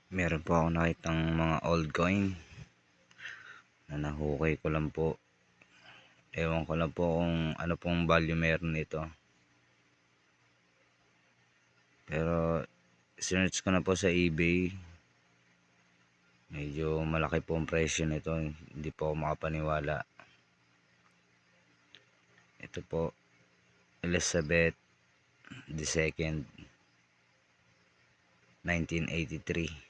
Meron po ako nakitang mga old coin na nahukay ko lang po. Ewan ko lang po kung ano pong value meron nito. Pero sinerch ko na po sa eBay. Medyo malaki po ang presyo nito. Hindi po ako makapaniwala. Ito po, Elizabeth II, 1983.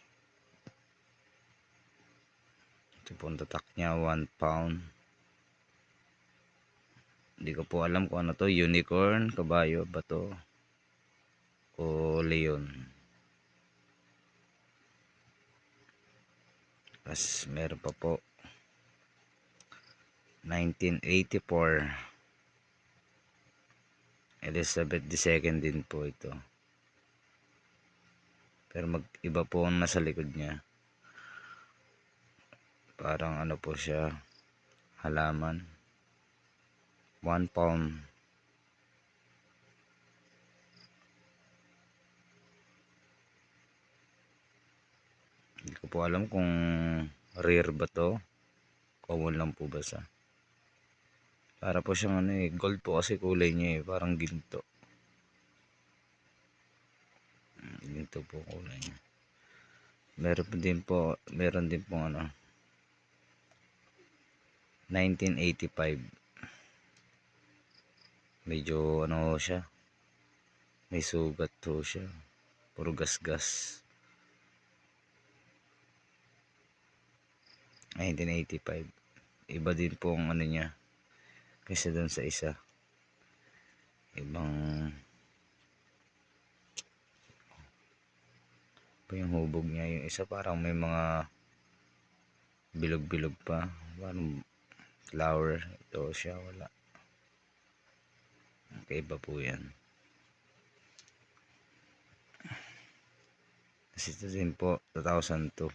Ito po ang tatak niya, 1 pound. Hindi ko po alam kung ano to, unicorn, kabayo ba to o leon. Tapos meron pa po 1984, Elizabeth II din po ito. Pero mag-iba po ang nasa likod niya. Parang ano po siya, halaman. 1 pound. Hindi ko po alam kung rare ba to. Common lang po ba sa. Para po siyang ano eh, gold po kasi kulay niya eh, parang ginto. Ginto po kulay niya. Meron din po ano, 1985. Medyo ano siya, may sugat po siya. Puro gas-gas. 1985. Iba din po ang ano niya kaysa dun sa isa. Ibang pa yung hubog niya. Yung isa parang may mga bilog-bilog pa. Parang flower. Ito siya wala. Kaiba po yan. Kasi ito din po 2002.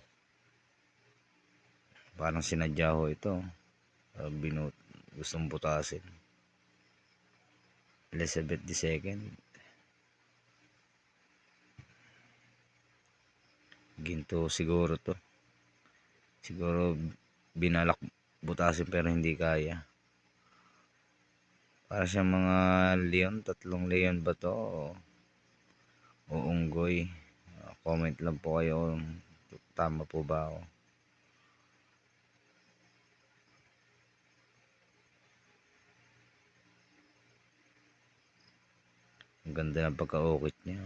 Parang sinadya ho ito. Gustong butasin. Elizabeth II. Ginto siguro to. Siguro binalak butasin pero hindi kaya. Para siyang mga leon. 3 leon ba to o unggoy? Comment lang po kayo kung tama po ba ako. Ang ganda ng pagka-ukit niya.